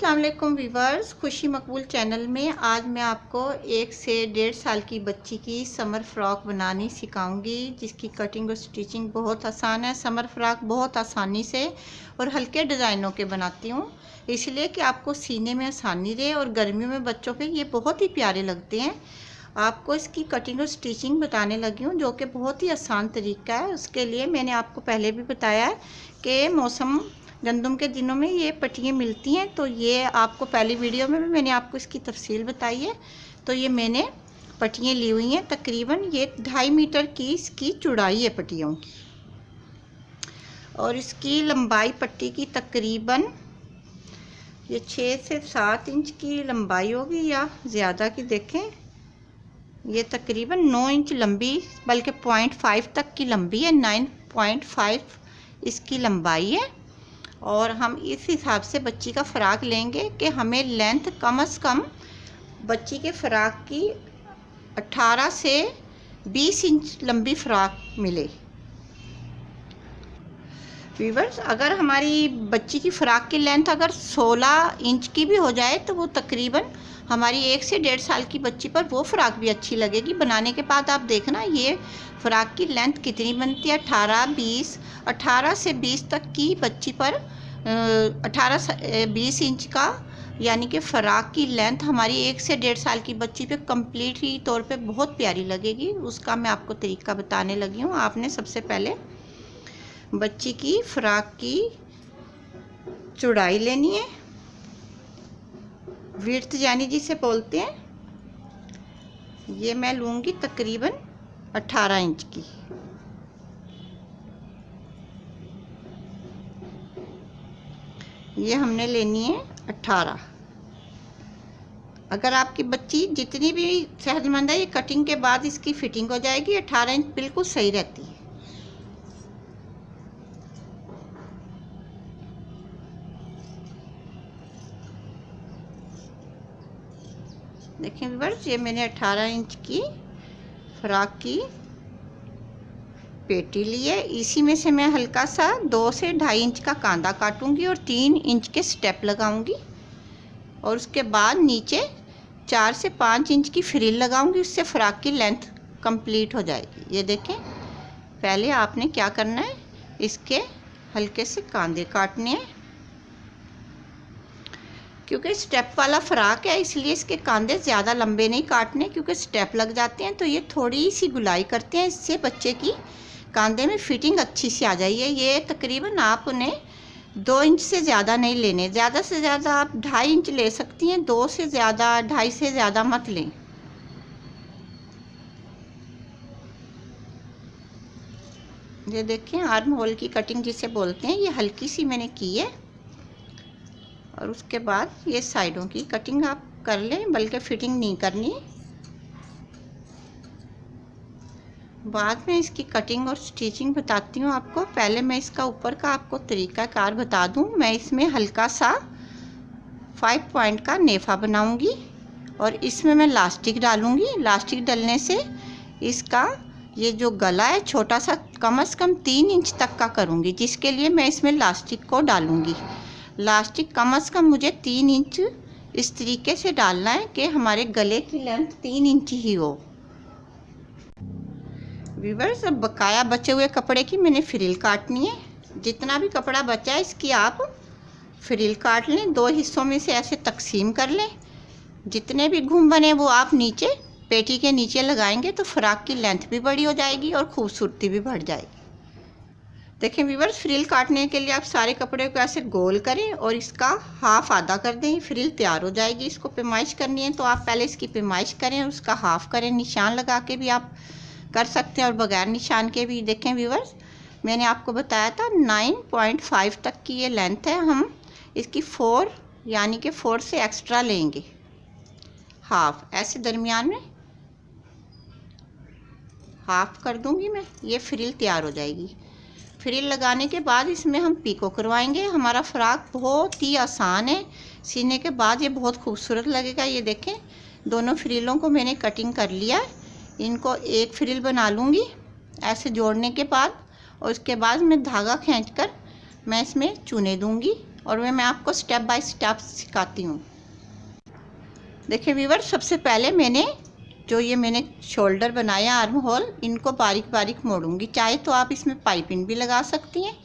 अस्सलाम वालेकुम वीवर्स, खुशी मकबूल चैनल में आज मैं आपको 1 से 1.5 साल की बच्ची की समर फ्रॉक बनानी सिखाऊंगी, जिसकी कटिंग और स्टिचिंग बहुत आसान है। समर फ्रॉक बहुत आसानी से और हल्के डिज़ाइनों के बनाती हूँ, इसलिए कि आपको सीने में आसानी रहे और गर्मियों में बच्चों के ये बहुत ही प्यारे लगते हैं। आपको इसकी कटिंग और स्टिचिंग बताने लगी हूँ, जो कि बहुत ही आसान तरीका है। उसके लिए मैंने आपको पहले भी बताया है कि मौसम गंदम के दिनों में ये पट्टियाँ मिलती हैं, तो ये आपको पहली वीडियो में भी मैंने आपको इसकी तफसील बताई है। तो ये मैंने पट्टियाँ ली हुई हैं, तकरीबन ये 2.5 मीटर की इसकी चौड़ाई है पट्टियों की, और इसकी लंबाई पट्टी की तकरीबन ये 6 से 7 इंच की लंबाई होगी या ज़्यादा की। देखें, ये तकरीबन 9 इंच लंबी, बल्कि 0.5 तक की लंबी है। 9.5 इसकी लंबाई है, और हम इस हिसाब से बच्ची का फ़्राक लेंगे कि हमें लेंथ कम से कम बच्ची के फ़्राक की 18 से 20 इंच लंबी फ़्राक मिले। व्यूअर्स, अगर हमारी बच्ची की फ़्राक की लेंथ अगर 16 इंच की भी हो जाए तो वो तकरीबन हमारी 1 से 1.5 साल की बच्ची पर वो फ़्राक भी अच्छी लगेगी। बनाने के बाद आप देखना ये फ़्राक की लेंथ कितनी बनती है। 18 से 20 तक की बच्ची पर 18 से 20 इंच का, यानी कि फ़्राक की लेंथ हमारी 1 से 1.5 साल की बच्ची पे कम्प्लीटली तौर पे बहुत प्यारी लगेगी। उसका मैं आपको तरीका बताने लगी हूँ। आपने सबसे पहले बच्ची की फ़्राक की चौड़ाई लेनी है, विड्थ यानी जिसे बोलते हैं। ये मैं लूँगी तकरीबन 18 इंच की। ये हमने लेनी है 18। अगर आपकी बच्ची जितनी भी सेहतमंद है, ये कटिंग के बाद इसकी फिटिंग हो जाएगी। 18 इंच बिल्कुल सही रहती है। देखें व्यूअर्स, ये मैंने 18 इंच की फ़्राक की पेटी ली है। इसी में से मैं हल्का सा 2 से 2.5 इंच का कांदा काटूंगी और 3 इंच के स्टेप लगाऊंगी, और उसके बाद नीचे 4 से 5 इंच की फ्रिल लगाऊंगी। उससे फ़्राक की लेंथ कंप्लीट हो जाएगी। ये देखें, पहले आपने क्या करना है, इसके हल्के से कांदे काटने हैं। क्योंकि स्टेप वाला फ़्राक है, इसलिए इसके कांदे ज़्यादा लंबे नहीं काटने, क्योंकि स्टेप लग जाते हैं तो ये थोड़ी सी गुलाई करते हैं। इससे बच्चे की कांधे में फिटिंग अच्छी सी आ जाइए। ये तकरीबन आप उन्हें 2 इंच से ज़्यादा नहीं लेने, ज़्यादा से ज़्यादा आप 2.5 इंच ले सकती हैं। 2 से ज़्यादा, 2.5 से ज़्यादा मत लें। ये देखें, आर्म होल की कटिंग जिसे बोलते हैं, ये हल्की सी मैंने की है। और उसके बाद ये साइडों की कटिंग आप कर लें, बल्कि फिटिंग नहीं करनी। बाद में इसकी कटिंग और स्टिचिंग बताती हूँ आपको। पहले मैं इसका ऊपर का आपको तरीक़ाकार बता दूँ। मैं इसमें हल्का सा 5 पॉइंट का नेफा बनाऊँगी, और इसमें मैं लास्टिक डालूँगी। लास्टिक डालने से इसका ये जो गला है छोटा सा, कम से कम 3 इंच तक का करूँगी, जिसके लिए मैं इसमें लास्टिक को डालूँगी। लास्टिक कम से कम मुझे 3 इंच इस तरीके से डालना है कि हमारे गले की लेंथ 3 इंच ही हो। व्यूअर्स, अब बकाया बचे हुए कपड़े की मैंने फ्रिल काटनी है। जितना भी कपड़ा बचा है इसकी आप फ्रिल काट लें। 2 हिस्सों में से ऐसे तकसीम कर लें। जितने भी घूम बने वो आप नीचे पेटी के नीचे लगाएंगे तो फ़्राक की लेंथ भी बड़ी हो जाएगी और ख़ूबसूरती भी बढ़ जाएगी। देखें व्यूअर्स, फ्रिल काटने के लिए आप सारे कपड़े को ऐसे गोल करें और इसका हाफ़ आधा कर दें, फ्रिल तैयार हो जाएगी। इसको पैमाइश करनी है तो आप पहले इसकी पैमाइश करें, उसका हाफ़ करें। निशान लगा के भी आप कर सकते हैं और बगैर निशान के भी। देखें व्यूअर्स, मैंने आपको बताया था 9.5 तक की ये लेंथ है। हम इसकी 4 यानी कि 4 से एक्स्ट्रा लेंगे, हाफ़ ऐसे दरमियान में हाफ़ कर दूंगी मैं। ये फ्रिल तैयार हो जाएगी। फ्रिल लगाने के बाद इसमें हम पीको करवाएंगे। हमारा फ़्राक बहुत ही आसान है, सीने के बाद ये बहुत खूबसूरत लगेगा। ये देखें, दोनों फ्रिलों को मैंने कटिंग कर लिया है। इनको एक फ्रिल बना लूँगी ऐसे जोड़ने के बाद, और उसके बाद मैं धागा खींचकर मैं इसमें चुने दूँगी और मैं आपको स्टेप बाय स्टेप सिखाती हूँ। देखिए व्यूअर, सबसे पहले मैंने शोल्डर बनाया, आर्म होल, इनको बारीक बारीक मोड़ूंगी। चाहे तो आप इसमें पाइपिंग भी लगा सकती हैं,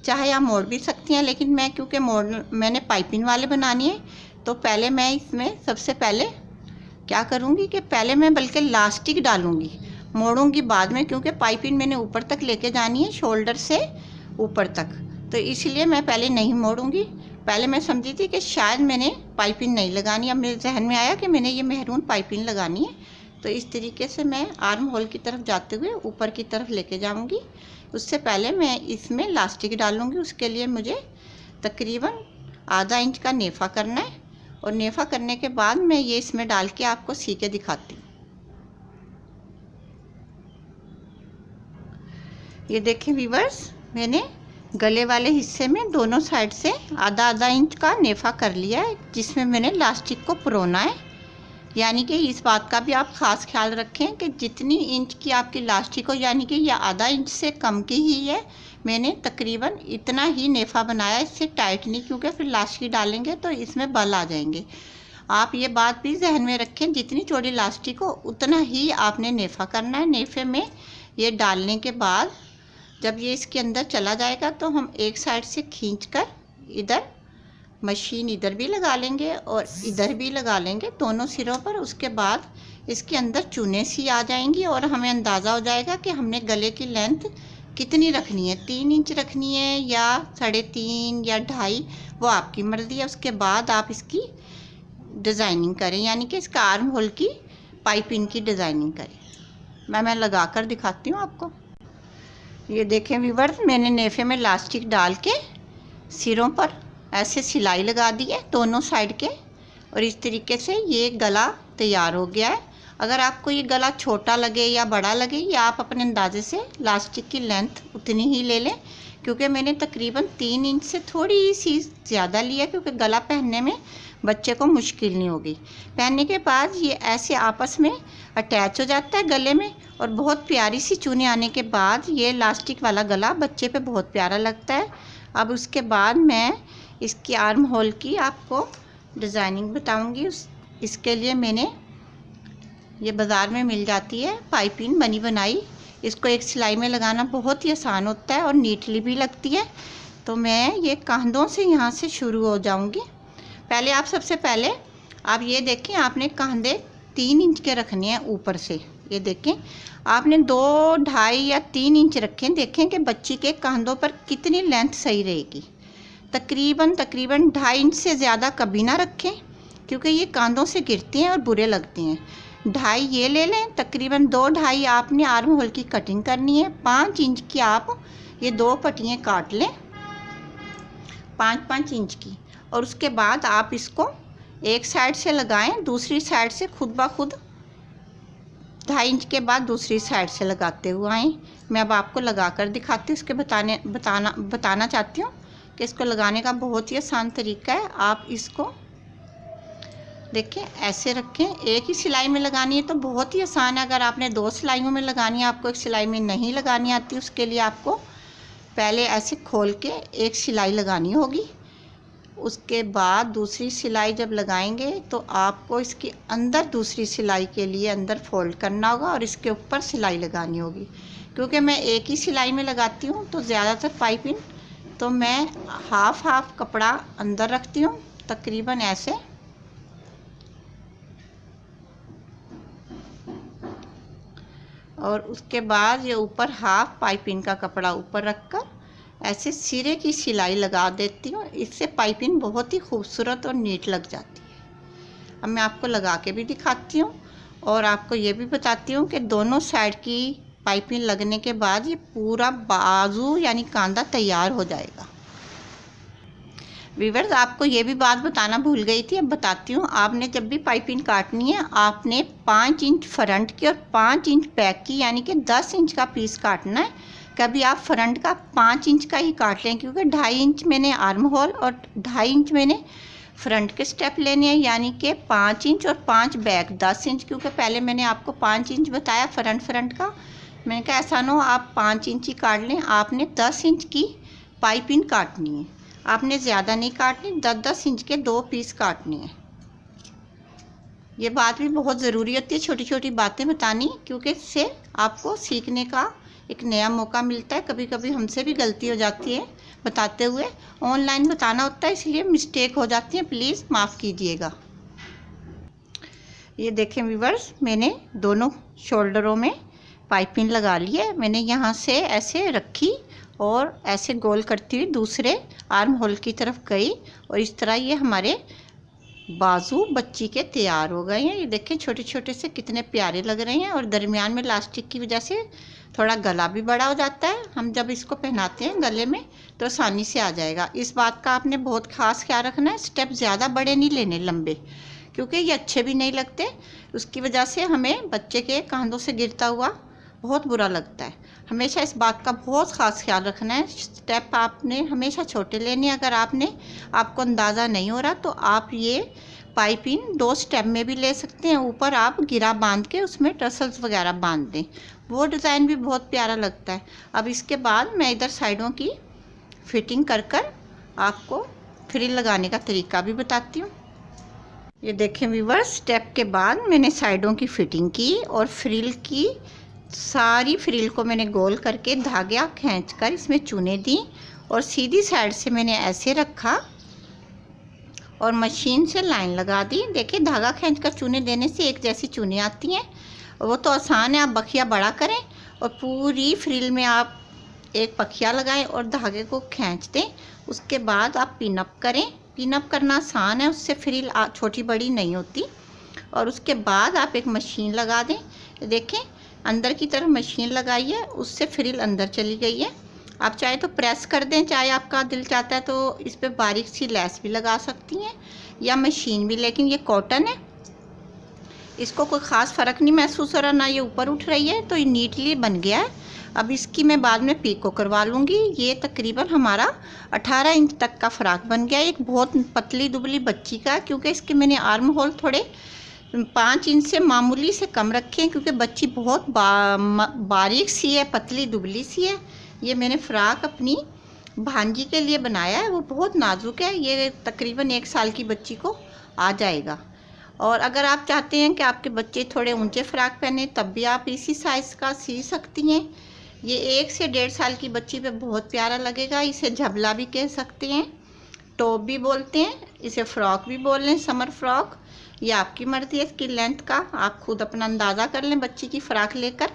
चाहे आप मोड़ भी सकती हैं, लेकिन मैं क्योंकि मैंने पाइपिंग वाले बनानी है, तो पहले मैं इसमें सबसे पहले क्या करूँगी कि पहले मैं बल्कि लास्टिक डालूँगी, मोड़ूंगी बाद में, क्योंकि पाइपिंग मैंने ऊपर तक लेके जानी है, शोल्डर से ऊपर तक, तो इसलिए मैं पहले नहीं मोड़ूंगी। पहले मैं समझी थी कि शायद मैंने पाइपिंग नहीं लगानी, अब मेरे जहन में आया कि मैंने ये मेहरून पाइपिंग लगानी है, तो इस तरीके से मैं आर्म होल की तरफ जाते हुए ऊपर की तरफ लेके जाऊंगी। उससे पहले मैं इसमें लास्टिक डालूंगी। उसके लिए मुझे तकरीबन आधा इंच का नेफा करना है, और नेफा करने के बाद मैं ये इसमें डाल के आपको सी के दिखाती हूँ। ये देखें व्यूअर्स, मैंने गले वाले हिस्से में दोनों साइड से आधा आधा इंच का नेफा कर लिया है, जिसमें मैंने लास्टिक को परोना है। यानी कि इस बात का भी आप ख़ास ख्याल रखें कि जितनी इंच की आपकी लास्टिक हो, यानी कि यह आधा इंच से कम की ही है, मैंने तकरीबन इतना ही नेफा बनाया, इससे टाइट नहीं, क्योंकि फिर लास्टिक डालेंगे तो इसमें बल आ जाएंगे। आप ये बात भी जहन में रखें, जितनी चौड़ी लास्टिक हो उतना ही आपने नेफा करना है। नेफे में ये डालने के बाद जब ये इसके अंदर चला जाएगा तो हम एक साइड से खींचकर इधर मशीन इधर भी लगा लेंगे और इधर भी लगा लेंगे, दोनों सिरों पर। उसके बाद इसके अंदर चूने सी आ जाएंगी और हमें अंदाज़ा हो जाएगा कि हमने गले की लेंथ कितनी रखनी है, 3 इंच रखनी है या 3.5 या 2.5, वो आपकी मर्ज़ी है। उसके बाद आप इसकी डिज़ाइनिंग करें, यानी कि इसका आर्म होल की पाइपिंग की डिज़ाइनिंग करें। मैं लगा कर दिखाती हूँ आपको। ये देखें व्यूअर्स, मैंने नेफे में लास्टिक डाल के सिरों पर ऐसे सिलाई लगा दी है दोनों साइड के, और इस तरीके से ये गला तैयार हो गया है। अगर आपको ये गला छोटा लगे या बड़ा लगे, या आप अपने अंदाजे से लास्टिक की लेंथ उतनी ही ले लें, क्योंकि मैंने तकरीबन 3 इंच से थोड़ी सी ज़्यादा लिया, क्योंकि गला पहनने में बच्चे को मुश्किल नहीं होगी। पहनने के बाद ये ऐसे आपस में अटैच हो जाता है गले में, और बहुत प्यारी सी चूने आने के बाद ये लास्टिक वाला गला बच्चे पे बहुत प्यारा लगता है। अब उसके बाद मैं इसकी आर्म होल की आपको डिज़ाइनिंग बताऊंगी। इसके लिए मैंने ये बाज़ार में मिल जाती है पाइपिंग बनी बनाई, इसको एक सिलाई में लगाना बहुत ही आसान होता है और नीटली भी लगती है। तो मैं ये कांधों से यहाँ से शुरू हो जाऊंगी। पहले आप सबसे पहले आप ये देखें, आपने कांधे 3 इंच के रखने हैं ऊपर से। ये देखें, आपने 2, 2.5 या 3 इंच रखें। देखें कि बच्ची के कांधों पर कितनी लेंथ सही रहेगी। तकरीबन 2.5 इंच से ज़्यादा कभी ना रखें, क्योंकि ये कांधों से गिरती हैं और बुरे लगते हैं। 2.5 ये ले लें, तकरीबन 2, 2.5 आपने आर्म होल की कटिंग करनी है। 5 इंच की आप ये 2 पट्टियाँ काट लें, 5-5 इंच की, और उसके बाद आप इसको एक साइड से लगाएं, दूसरी साइड से खुद ब खुद 2.5 इंच के बाद दूसरी साइड से लगाते हुए आएँ। मैं अब आपको लगा कर दिखाती हूँ। इसके बताना चाहती हूँ कि इसको लगाने का बहुत ही आसान तरीका है। आप इसको देखें, ऐसे रखें। एक ही सिलाई में लगानी है तो बहुत ही आसान है। अगर आपने 2 सिलाइयों में लगानी है, आपको एक सिलाई में नहीं लगानी आती, उसके लिए आपको पहले ऐसे खोल के एक सिलाई लगानी होगी। उसके बाद दूसरी सिलाई जब लगाएंगे तो आपको इसके अंदर दूसरी सिलाई के लिए अंदर फोल्ड करना होगा और इसके ऊपर सिलाई लगानी होगी। क्योंकि मैं एक ही सिलाई में लगाती हूँ तो ज़्यादातर पाइपिंग, तो मैं हाफ कपड़ा अंदर रखती हूँ, तकरीबन ऐसे। और उसके बाद ये ऊपर हाफ पाइपिंग का कपड़ा ऊपर रखकर ऐसे सिरे की सिलाई लगा देती हूँ। इससे पाइपिंग बहुत ही खूबसूरत और नीट लग जाती है। अब मैं आपको लगा के भी दिखाती हूँ और आपको ये भी बताती हूँ कि दोनों साइड की पाइपिंग लगने के बाद ये पूरा बाजू यानी कांधा तैयार हो जाएगा। व्यूअर्स, आपको ये भी बात बताना भूल गई थी, अब बताती हूँ। आपने जब भी पाइपिंग काटनी है, आपने 5 इंच फ्रंट की और 5 इंच बैक की, यानी कि 10 इंच का पीस काटना है। कभी आप फ्रंट का 5 इंच का ही काट लें, क्योंकि 2.5 इंच मैंने आर्म होल और 2.5 इंच मैंने फ्रंट के स्टेप लेने हैं, यानी कि 5 इंच और 5 बैक 10 इंच। क्योंकि पहले मैंने आपको 5 इंच बताया फ्रंट का, मैंने कहा ऐसा ना हो आप 5 इंच ही काट लें, आपने 10 इंच की पाइपिंग काटनी है। आपने ज़्यादा नहीं काटनी, 10-10 इंच के 2 पीस काटने हैं। ये बात भी बहुत ज़रूरी होती है, छोटी छोटी बातें बतानी, क्योंकि इससे आपको सीखने का एक नया मौका मिलता है। कभी कभी हमसे भी गलती हो जाती है बताते हुए, ऑनलाइन बताना होता है इसलिए मिस्टेक हो जाती है, प्लीज़ माफ़ कीजिएगा। ये देखें व्यूअर्स, मैंने दोनों शोल्डरों में पाइपिंग लगा ली है। मैंने यहाँ से ऐसे रखी और ऐसे गोल करती हुई दूसरे आर्म होल की तरफ गई, और इस तरह ये हमारे बाजू बच्ची के तैयार हो गए हैं। ये देखें छोटे छोटे से कितने प्यारे लग रहे हैं, और दरमियान में लास्टिक की वजह से थोड़ा गला भी बड़ा हो जाता है। हम जब इसको पहनाते हैं गले में तो आसानी से आ जाएगा। इस बात का आपने बहुत खास ख्याल रखना है, स्टेप ज़्यादा बड़े नहीं लेने लंबे, क्योंकि ये अच्छे भी नहीं लगते। उसकी वजह से हमें बच्चे के कंधों से गिरता हुआ बहुत बुरा लगता है। हमेशा इस बात का बहुत ख़ास ख्याल रखना है। स्टेप आपने हमेशा छोटे लेने। अगर आपको अंदाज़ा नहीं हो रहा तो आप ये पाइपिंग 2 स्टेप में भी ले सकते हैं। ऊपर आप गिरा बांध के उसमें टसल्स वगैरह बांध दें, वो डिज़ाइन भी बहुत प्यारा लगता है। अब इसके बाद मैं इधर साइडों की फिटिंग कर आपको फ्रिल लगाने का तरीका भी बताती हूँ। ये देखें व्यूअर्स, स्टेप के बाद मैंने साइडों की फिटिंग की और फ्रिल की सारी फ्रिल को मैंने गोल करके धागा खींचकर इसमें चुने दी, और सीधी साइड से मैंने ऐसे रखा और मशीन से लाइन लगा दी। देखिए धागा खींचकर चुने देने से एक जैसी चुने आती हैं, और वो तो आसान है। आप बखिया बड़ा करें और पूरी फ्रिल में आप एक पखिया लगाएं और धागे को खींच दें। उसके बाद आप पिन अप करें। पिन अप करना आसान है, उससे फ्रिल छोटी बड़ी नहीं होती। और उसके बाद आप एक मशीन लगा दें। देखें अंदर की तरफ मशीन लगाई है, उससे फ्रिल अंदर चली गई है। आप चाहे तो प्रेस कर दें, चाहे आपका दिल चाहता है तो इस पर बारीक सी लेस भी लगा सकती हैं या मशीन भी, लेकिन ये कॉटन है, इसको कोई ख़ास फ़र्क नहीं महसूस हो रहा, ना ये ऊपर उठ रही है, तो ये नीटली बन गया है। अब इसकी मैं बाद में पीको करवा लूँगी। ये तकरीबन हमारा 18 इंच तक का फ़्रॉक बन गया। एक बहुत पतली दुबली बच्ची का, क्योंकि इसके मैंने आर्म होल थोड़े 5 इंच से मामूली से कम रखे हैं, क्योंकि बच्ची बहुत बारीक सी है, पतली दुबली सी है। ये मैंने फ़्रॉक अपनी भांजी के लिए बनाया है, वो बहुत नाजुक है। ये तकरीबन 1 साल की बच्ची को आ जाएगा। और अगर आप चाहते हैं कि आपके बच्चे थोड़े ऊंचे फ़्रॉक पहने, तब भी आप इसी साइज़ का सी सकती हैं। ये 1 से 1.5 साल की बच्ची पे बहुत प्यारा लगेगा। इसे झबला भी कह सकते हैं, टॉप भी बोलते हैं, इसे फ़्रॉक भी बोल लें, समर फ्रॉक। ये आपकी मर्ज़ी है इसकी लेंथ का, आप खुद अपना अंदाज़ा कर लें बच्ची की फ़्रॉक लेकर।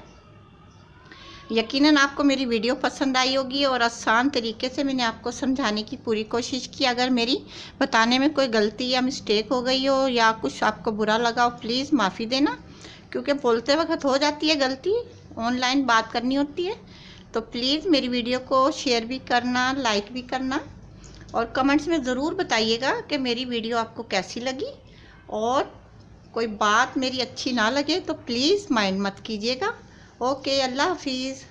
यकीनन आपको मेरी वीडियो पसंद आई होगी, और आसान तरीके से मैंने आपको समझाने की पूरी कोशिश की। अगर मेरी बताने में कोई गलती या मिस्टेक हो गई हो या कुछ आपको बुरा लगा हो, प्लीज़ माफ़ी देना, क्योंकि बोलते वक्त हो जाती है गलती, ऑनलाइन बात करनी होती है। तो प्लीज़ मेरी वीडियो को शेयर भी करना, लाइक भी करना, और कमेंट्स में ज़रूर बताइएगा कि मेरी वीडियो आपको कैसी लगी। और कोई बात मेरी अच्छी ना लगे तो प्लीज़ माइंड मत कीजिएगा। ओके, अल्लाह हाफिज़।